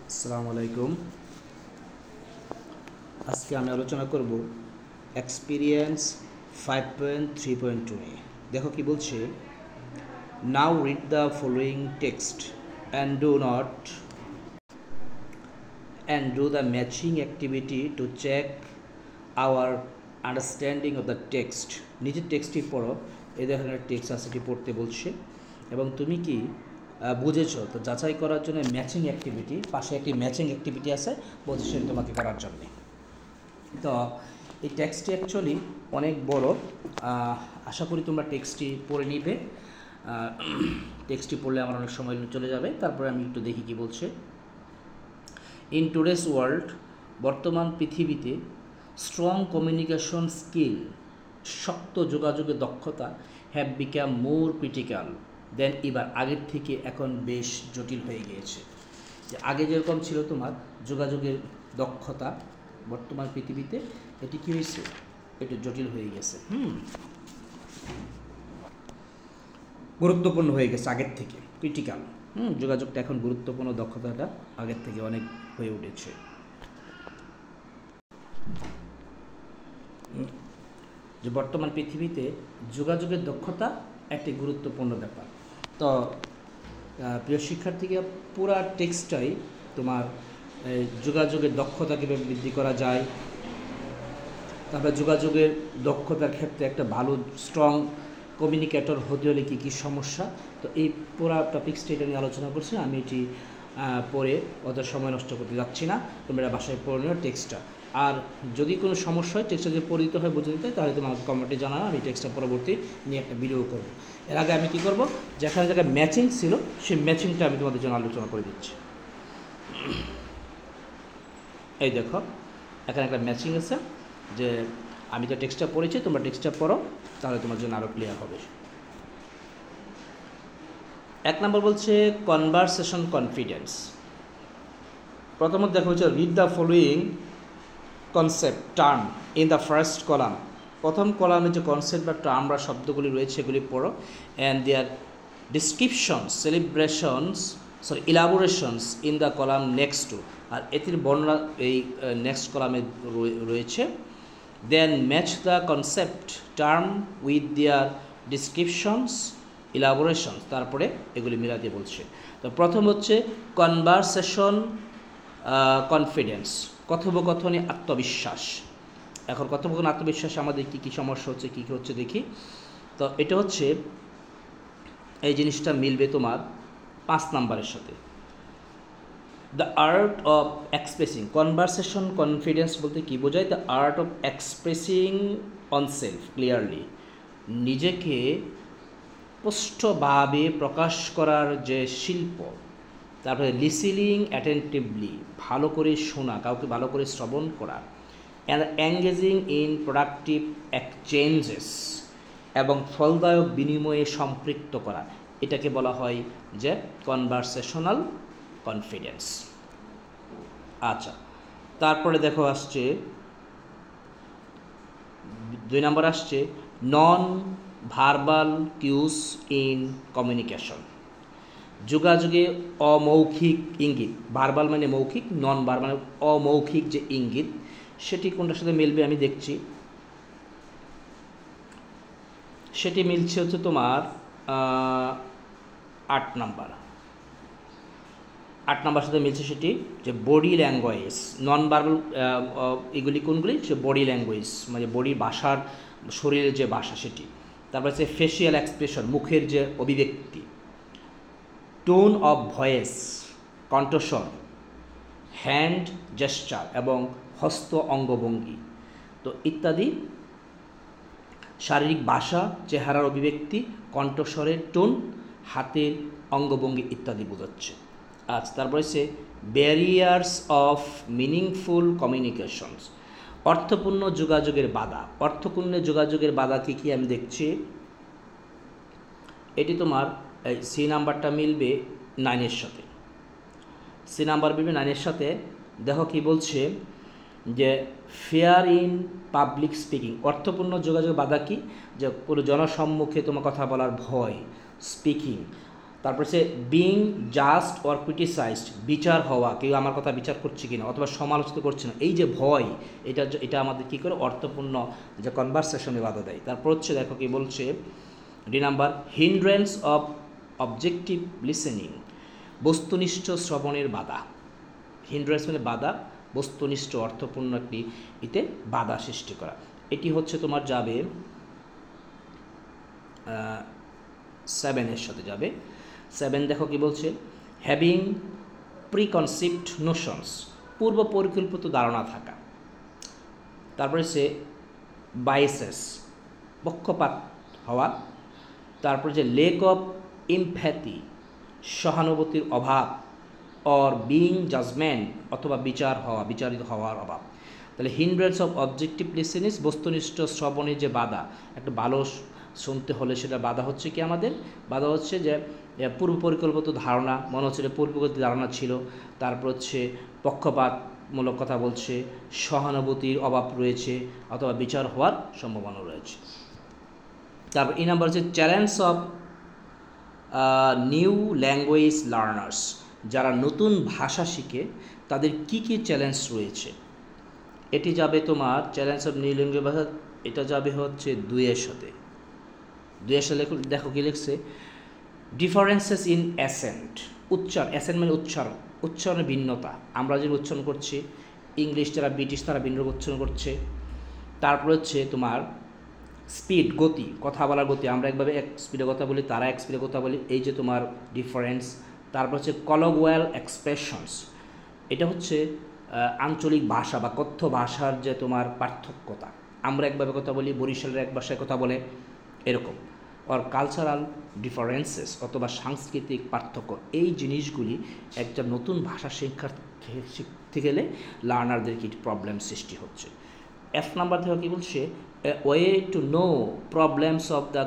আসসালামু আলাইকুম। আজকে আমি আলোচনা করব এক্সপিরিয়েন্স 5.3.2 নিয়ে। দেখো কি বলছে, now read the following text and do the matching activity to check our understanding of the text. নিজের টেক্সটটি পড়ো, এই ধরনের টেক্সট আছে এটি পড়তে বলছে এবং তুমি কি বুঝেছো তো যাচাই করার জন্য ম্যাচিং অ্যাক্টিভিটি, পাশে একটি ম্যাচিং অ্যাক্টিভিটি আছে বলছে সেটা তোমাকে করার জন্য। তো এই টেক্সটটি অ্যাকচুয়ালি অনেক বড়, আশা করি তোমরা টেক্সটটি পড়ে নিবে। টেক্সটটি পড়লে আমার অনেক সময় চলে যাবে, তারপরে আমি একটু দেখি কি বলছে। ইন টুডেস ওয়ার্ল্ড, বর্তমান পৃথিবীতে স্ট্রং কমিউনিকেশন স্কিল, শক্ত যোগাযোগের দক্ষতা হ্যাভ বিকাম মোর ক্রিটিক্যাল দেন এবার, আগের থেকে এখন বেশ জটিল হয়ে গিয়েছে। যে আগে যেরকম ছিল তোমার যোগাযোগের দক্ষতা, বর্তমান পৃথিবীতে এটি কী হয়েছে, একটু জটিল হয়ে গেছে, গুরুত্বপূর্ণ হয়ে গেছে আগের থেকে, ক্রিটিক্যাল। যোগাযোগটা এখন গুরুত্বপূর্ণ, দক্ষতাটা আগের থেকে অনেক হয়ে উঠেছে। যে বর্তমান পৃথিবীতে যোগাযোগের দক্ষতা একটি গুরুত্বপূর্ণ ব্যাপার। তো প্রিয় শিক্ষার্থীকে পুরা টেক্সটটাই তোমার যোগাযোগের দক্ষতা কীভাবে বৃদ্ধি করা যায়, তারপরে যোগাযোগের দক্ষতার ক্ষেত্রে একটা ভালো স্ট্রং কমিউনিকেটর হতে হলে কী কী সমস্যা, তো এই পুরা টপিক্সটা এটা নিয়ে আলোচনা করছি। আমি এটি পড়ে অত সময় নষ্ট করতে যাচ্ছি না, তোমরা বাসায় পড়ে নিও টেক্সটটা। আর যদি কোনো সমস্যা হয়, টেক্সটটা যদি পড়িত হয়, বুঝে নিতে হয়, তাহলে তুমি আমাকে কমেন্টে জানাও, আমি টেক্সটটা পরবর্তী নিয়ে একটা ভিডিও করব। এর আগে আমি কী করব, যেখানে জায়গায় ম্যাচিং ছিল সেই ম্যাচিংটা আমি তোমাদের জন্য আলোচনা করে দিচ্ছি। এই দেখো এখানে একটা ম্যাচিং আছে, যে আমি তো টেক্সটটা পড়েছি, তোমরা টেক্সটটা পড়ো, তাহলে তোমার জন্য আরও ক্লিয়ার হবে। 1 নম্বর বলছে কনভারসেশন কনফিডেন্স। প্রথমত দেখা হচ্ছে read the following concept term in the first column. প্রথম কলামে যে কনসেপ্ট বা টার্ম বা শব্দগুলি রয়েছে সেগুলি পড়ো, and their descriptions elaborations in the column next to. আর এটির বর্ণনা এই নেক্সট কলামে রয়েছে। Then match the concept term with their descriptions elaborations, তারপরে এগুলি মিলাতে বলছে। তো প্রথম হচ্ছে কনভারসেশন কনফিডেন্স, কথোপকথনে আত্মবিশ্বাস। এখন কথোপকথন আত্মবিশ্বাসে আমাদের কী কী সমস্যা হচ্ছে, কী কী হচ্ছে দেখি। তো এটা হচ্ছে, এই জিনিসটা মিলবে তোমার 5 নাম্বারের সাথে। The art of expressing, conversation confidence বলতে কী বোঝায়? The art of expressing oneself clearly, নিজেকে স্পষ্টভাবে প্রকাশ করার যে শিল্প। তারপরে লিসেনিং অ্যাটেন্টিভলি, ভালো করে শোনা, কাউকে ভালো করে শ্রবণ করা। And engaging in productive exchanges, এবং ফলদায়ক বিনিময়ে সম্পৃক্ত করা, এটাকে বলা হয় যে কনভারসেশনাল কনফিডেন্স। আচ্ছা, তারপরে দেখো আসছে 2 নম্বর আসছে নন ভার্বাল কিউস ইন কমিউনিকেশন। যোগাযোগে অমৌখিক ইঙ্গিত, ভার্বাল মানে মৌখিক, নন ভার্বাল মানে অমৌখিক যে ইঙ্গিত, সেটি কোনটার সাথে মিলবে আমি দেখছি। সেটি মিলছে হচ্ছে তোমার 8 নাম্বার সাথে মিলছে সেটি যে বডি ল্যাঙ্গুয়েজ। নন ভার্বাল এগুলি কোনগুলি? সে বডি ল্যাঙ্গুয়েজ মানে বডির ভাষার, শরীরের যে ভাষা সেটি। তারপর হচ্ছে ফেসিয়াল এক্সপ্রেশন, মুখের যে অভিব্যক্তি। টোন অফ ভয়েস, কণ্ঠস্বর। হ্যান্ড জেস্চার এবং হস্ত অঙ্গভঙ্গি, তো ইত্যাদি। শারীরিক ভাষা, চেহারার অভিব্যক্তি, কণ্ঠস্বরের টোন, হাতের অঙ্গভঙ্গি ইত্যাদি বোঝাচ্ছে। আচ্ছা, তারপরে হচ্ছে ব্যারিয়ার্স অফ মিনিংফুল কমিউনিকেশনস, অর্থপূর্ণ যোগাযোগের বাধা। অর্থপূর্ণ যোগাযোগের বাধা কী কী আমি দেখছি। এটি তোমার সি নাম্বারটা মিলবে 9-এর সাথে। সি নাম্বার মিলবে 9-এর সাথে। দেখো কি বলছে যে ফেয়ার ইন পাবলিক স্পিকিং, অর্থপূর্ণ যোগাযোগ বাধা কি? যে কোনো জনসম্মুখে তোমার কথা বলার ভয়, স্পিকিং। তারপর হচ্ছে বিং জাস্ট অর ক্রিটিসাইজড, বিচার হওয়া, কেউ আমার কথা বিচার করছে কিনা অথবা সমালোচিত করছে না, এই যে ভয়, এটা আমাদের কী করে অর্থপূর্ণ যে কনভারসেশনে বাধা দেয়। তারপর হচ্ছে দেখো কি বলছে D number, hindrance of objective listening, বস্তুনিষ্ঠ শ্রবণের বাধা। হিন্ড্রেন্স মানে বাধা, বস্তুনিষ্ঠ অর্থপূর্ণ একটি এতে বাধা সৃষ্টি করা। এটি হচ্ছে তোমার যাবে 7-এর সাথে যাবে। 7 দেখো কি বলছে, হ্যাভিং প্রিকনসিপ্ট নোশনস, পূর্ব পরিকল্পিত ধারণা থাকা। তারপরে সে বায়াসেস, পক্ষপাত হওয়া। তারপরে যে লেক অফ এমপ্যাথি, সহানুভূতির অভাব। অর বিং জাজমেন্ট, অথবা বিচারিত হওয়ার অভাব। তাহলে হিন্ড্রেন্স অফ অবজেক্টিভ লিসেনিং, বস্তুনিষ্ঠ শ্রবণের যে বাধা, একটা ভালো শুনতে হলে সেটা বাধা হচ্ছে কি আমাদের, বাধা হচ্ছে যে পূর্ব পরিকল্পিত ধারণা, মনে হচ্ছে পূর্ববর্তী ধারণা ছিল। তারপর হচ্ছে পক্ষপাতমূলক কথা বলছে, সহানুভূতির অভাব রয়েছে, অথবা বিচার হওয়ার সম্ভাবনা রয়েছে। তারপর এই নাম্বার হচ্ছে challenge of new language learners, যারা নতুন ভাষা শিখে তাদের কি কি চ্যালেঞ্জ রয়েছে। এটি যাবে তোমার চ্যালেঞ্জ অফ নিউ ল্যাঙ্গুয়েজ ভাষা, এটা যাবে হচ্ছে 2-এর সাথে। 2-এর সাথে দেখো কি লিখছে, ডিফারেন্সেস ইন অ্যাসেন্ট, অ্যাসেন্ট মানে উচ্চারণের ভিন্নতা। আমরা যে উচ্চারণ করছি, ইংলিশ যারা ব্রিটিশ তারা ভিন্ন উচ্চারণ করছে। তারপর হচ্ছে তোমার স্পিড, গতি, কথা বলার গতি, আমরা একভাবে এক স্পিডে কথা বলি, তারা এক স্পিডে কথা বলি, এই যে তোমার ডিফারেন্স। তারপর হচ্ছে কলোগুয়াল এক্সপ্রেশনস, এটা হচ্ছে আঞ্চলিক ভাষা বা কথ্য ভাষার যে তোমার পার্থক্যতা, আমরা একভাবে কথা বলি, বরিশালের এক ভাষায় কথা বলে, এরকম। অর কালচারাল ডিফারেন্সেস, অথবা সাংস্কৃতিক পার্থক্য। এই জিনিসগুলি একটা নতুন ভাষা শিখতে গেলে লার্নারদের কি প্রবলেম সৃষ্টি হচ্ছে। F নাম্বার থেকে কি বলছে, way to know problems of the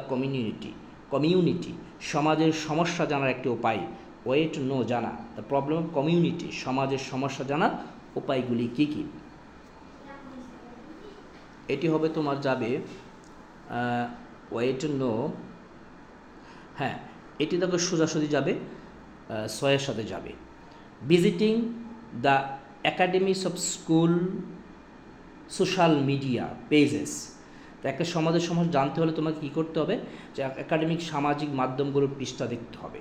community, সমাজের সমস্যা জানার একটি উপায়। ওয়ে টু নো, জানা, দ্য প্রবলেম অফ কমিউনিটি, সমাজের সমস্যা জানার উপায়গুলি কী কী। এটি হবে তোমার যাবে ওয়ে টু নো, হ্যাঁ এটি দেখো সোজাসুজি যাবে 6-এর সাথে যাবে। Visiting the academies of school social media pages, তো একটা সমাজের সমস্যা জানতে হলে তোমাকে কী করতে হবে, যে একাডেমিক সামাজিক মাধ্যমগুলোর পৃষ্ঠা দেখতে হবে।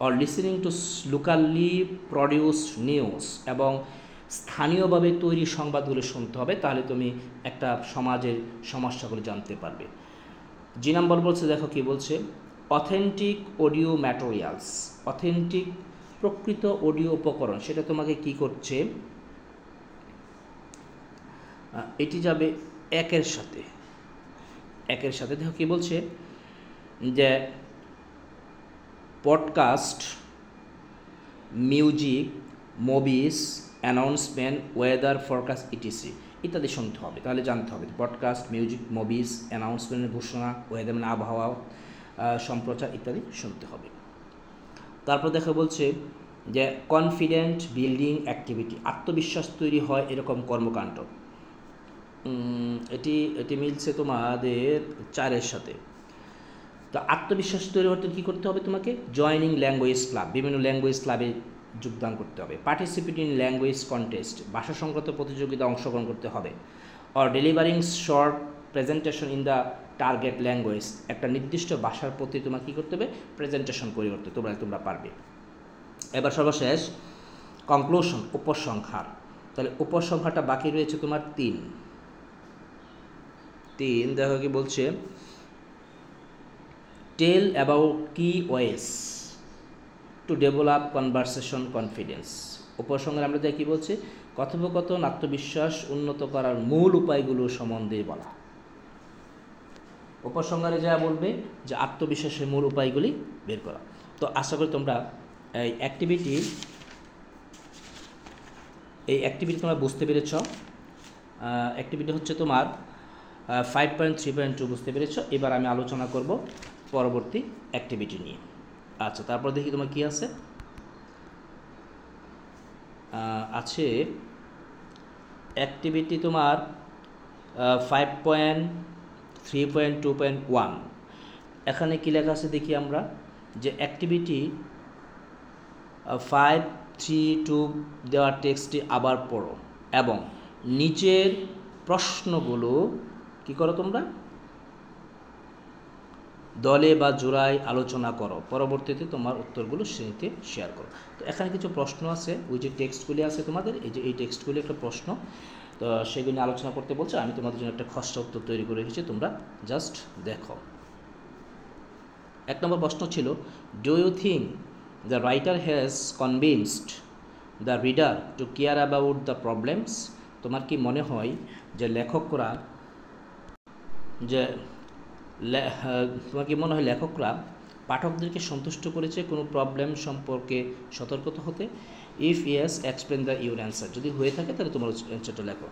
Or listening to locally produced news, এবং স্থানীয়ভাবে তৈরি সংবাদগুলো শুনতে হবে, তাহলে তুমি একটা সমাজের সমস্যাগুলো জানতে পারবে। জি নাম্বার বলছে, দেখো কি বলছে, অথেন্টিক অডিও ম্যাটেরিয়ালস, অথেন্টিক প্রকৃত অডিও উপকরণ, সেটা তোমাকে কি করছে, এটি যাবে 1-এর সাথে। 1-এর সাথে দেখো কি বলছে, যে podcast, music, movies, announcement, weather forecast etc ইত্যাদি শুনতে হবে, তাহলে জানতে হবে। পডকাস্ট, মিউজিক, মুভিস, অ্যানাউন্সমেন্টের ঘোষণা, ওয়েদার মানে আবহাওয়া সম্প্রচার ইত্যাদি শুনতে হবে। তারপর দেখো বলছে যে কনফিডেন্ট বিল্ডিং অ্যাক্টিভিটি, আত্মবিশ্বাস তৈরি হয় এরকম কর্মকাণ্ড। এটি মিলছে তোমাদের 4-এর সাথে। তো আত্মবিশ্বাস তৈরি করতে কী করতে হবে তোমাকে, জয়নিং ল্যাঙ্গুয়েজ ক্লাব, বিভিন্ন ল্যাঙ্গুয়েজ ক্লাবে যোগদান করতে হবে। পার্টিসিপেট ইন ল্যাঙ্গুয়েজ কন্টেস্ট, ভাষা সংক্রান্ত প্রতিযোগিতা অংশগ্রহণ করতে হবে। Or delivering short presentation in the target language, একটা নির্দিষ্ট ভাষার প্রতি তোমাকে কী করতে হবে, প্রেজেন্টেশন করে করতে তোমরা পারবে। এবার সর্বশেষ কনক্লুশন, উপসংহার। তাহলে উপসংহারটা বাকি রয়েছে তোমার 3। দেখো কি বলছে, টেল অ্যাবাউট কি ওয়েস টু ডেভেলপ কনভারসেশন কনফিডেন্স। উপসংহারে আমরা দেখি বলছে, কথোপকথন আত্মবিশ্বাস উন্নত করার মূল উপায়গুলো সম্বন্ধে বলা। উপসংহারে যা বলবে যে আত্মবিশ্বাসের মূল উপায়গুলি বের করা। তো আশা করি তোমরা এই অ্যাক্টিভিটি তোমরা বুঝতে পেরেছ। অ্যাক্টিভিটি হচ্ছে তোমার 5.3.2 বুঝতে পেরেছ। এবার আমি আলোচনা করব পরবর্তী অ্যাক্টিভিটি নিয়ে। আচ্ছা, তারপর দেখি তোমার কি আছে। অ্যাক্টিভিটি তোমার 5.3.2.1। এখানে কী লেখা আছে দেখি আমরা। যে অ্যাক্টিভিটি 5.3.2 দেওয়া টেক্সটটি আবার পড়ো এবং নিচের প্রশ্নগুলো কি করো তোমরা দলে বা জোড়ায় আলোচনা করো, পরবর্তীতে তোমার উত্তরগুলো শ্রেণীতে শেয়ার করো। তো এখানে কিছু প্রশ্ন আছে, ওই যে টেক্সটগুলি আছে তোমাদের, এই যে এই টেক্সটগুলি একটা প্রশ্ন, তো সেগুলি আলোচনা করতে বলছে। আমি তোমাদের জন্য একটা খসড়া উত্তর তৈরি করে রেখেছি, তোমরা জাস্ট দেখো। 1 নম্বর প্রশ্ন ছিল, do you think the writer has convinced the reader to care about the problems? তোমার কি মনে হয় যে লেখকরা পাঠকদেরকে সন্তুষ্ট করেছে কোনো প্রবলেম সম্পর্কে সতর্কতা হতে? If yes, explain the your answer. যদি হয়ে থাকে তাহলে তোমার অ্যান্সারটা লেখো।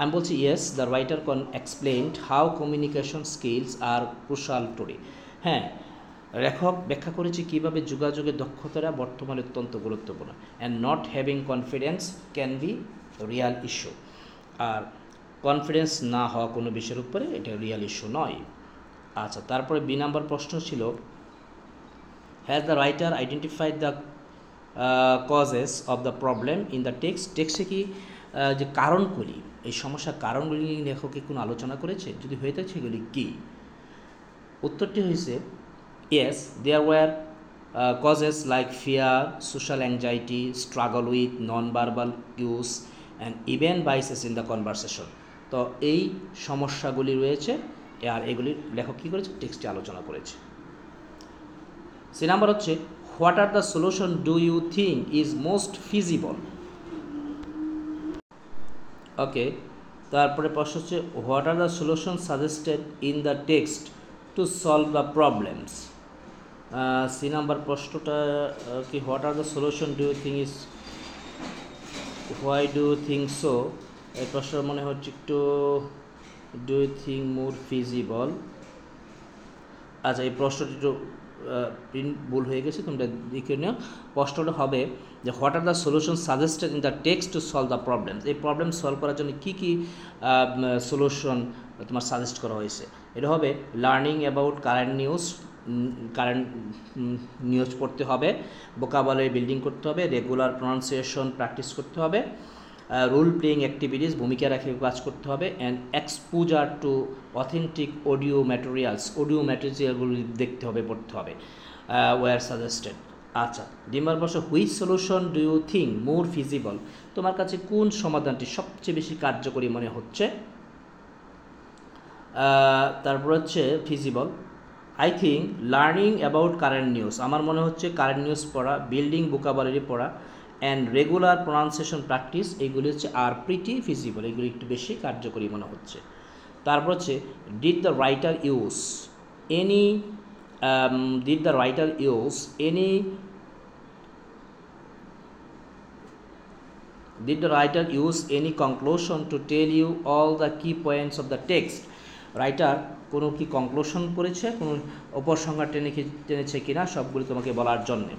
আমি বলছি yes, the writer explained how communication skills are crucial today. হ্যাঁ, লেখক ব্যাখ্যা করেছে কীভাবে যোগাযোগের দক্ষতাটা বর্তমানে অত্যন্ত গুরুত্বপূর্ণ। And not having confidence can be real issue. আর কনফিডেন্স না হওয়া কোনো বিষয়ের উপরে এটা রিয়াল ইস্যু নয়। আচ্ছা, তারপরে বি নাম্বার প্রশ্ন ছিল, has the writer identified the causes of the problem in the text? টেক্সটে কি যে কারণগুলি, এই সমস্যার কারণগুলি নিয়ে লেখক কোনো আলোচনা করেছে? যদি হয়ে থাকে সেগুলি কী? উত্তরটি হয়েছে yes, there were causes like fear, social anxiety, struggle with non verbal cues and even biases in the conversation. তো এই সমস্যাগুলি রয়েছে, আর এগুলির লেখক কী করেছে? টেক্সটে আলোচনা করেছে। সি নাম্বার হচ্ছে, what are the solution do you think is most feasible? Okay, তারপরে প্রশ্ন হচ্ছে, what are the solution suggested in the text to solve the problems? C number প্রশ্নটা কি, what are the solution do you think is, why do you think so? এই প্রশ্নটা মনে হচ্ছে একটু do you think more feasible. আচ্ছা, এই প্রশ্নটি একটু প্রিন্ট ভুল হয়ে গেছে, তোমরা দেখে নিও। প্রশ্নটা হবে যে what are the solution suggested in the text to solve the problems? এই প্রবলেম সলভ করার জন্য কী কী সলিউশন তোমার সাজেস্ট করা হয়েছে? এটা হবে লার্নিং অ্যাবাউট কারেন্ট নিউজ পড়তে হবে, ভোকাবুলারি বিল্ডিং করতে হবে, রেগুলার প্রনাউন্সিয়েশন প্র্যাকটিস করতে হবে, রোল প্লেয়িং অ্যাক্টিভিটিস ভূমিকা রেখে কাজ করতে হবে, and exposure to authentic audio ম্যাটেরিয়ালগুলি দেখতে হবে, পড়তে হবে, ওয়ার সাজেস্টেড। আচ্ছা, ডিম্বার বর্ষ, which solution do you think more feasible? তোমার কাছে কোন সমাধানটি সবচেয়ে বেশি কার্যকরী মনে হচ্ছে? তারপর হচ্ছে feasible. I think learning about current news, আমার মনে হচ্ছে কারেন্ট নিউজ পড়া, বিল্ডিং ভোকাবুলারি পড়া, অ্যান্ড রেগুলার প্রনাউন্সিয়েশন প্র্যাকটিস, এইগুলি হচ্ছে আর প্রিটি ফিজিবল, এগুলি একটু বেশি কার্যকরী মনে হচ্ছে। তারপর হচ্ছে, did the writer use any conclusion to tell you all the key points of the text? Writer কোনো কি কনক্লুশন করেছে, কোনো উপসংহার টেনেছে কিনা সবগুলি তোমাকে বলার জন্যে।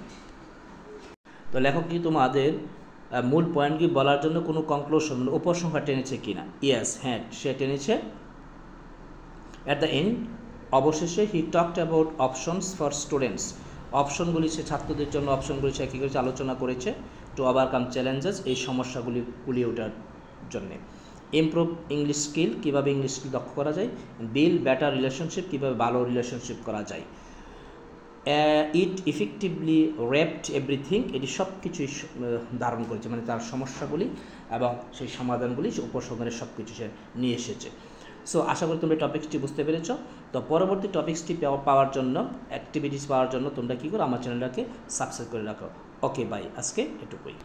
তো লেখক কি তোমাদের মূল পয়েন্টগুলি বলার জন্য কোনো কনক্লুশন, উপসংহার টেনেছে কিনা? ইয়েস, হ্যাঁ, সে টেনেছে। অ্যাট দ্য এন্ড, অবশেষে, he talked about options for students, অপশনগুলি সে ছাত্রদের জন্য অপশনগুলি সে কী করেছে? আলোচনা করেছে। টু ওভারকাম চ্যালেঞ্জেস, এই সমস্যাগুলি কুলিয়ে ওঠার জন্যে। ইমপ্রুভ ইংলিশ স্কিল, কীভাবে ইংলিশ স্কিল দক্ষ করা যায়। বিল্ড বেটার রিলেশনশিপ, কীভাবে ভালো রিলেশনশিপ করা যায়। ইট ইফেক্টিভলি র্যাপড এভরিথিং, এটি সব কিছুই ধারণ করেছে, মানে তার সমস্যাগুলি এবং সেই সমাধানগুলি, উপসংহারের সব কিছু সে নিয়ে এসেছে। সো আশা করি তোমরা টপিক্সটি বুঝতে পেরেছ। তো পরবর্তী টপিক্সটি পাওয়ার জন্য, অ্যাক্টিভিটিস পাওয়ার জন্য তোমরা কী করো? আমার চ্যানেলটাকে সাবস্ক্রাইব করে রাখো। ওকে, বাই, আজকে এটুকুই।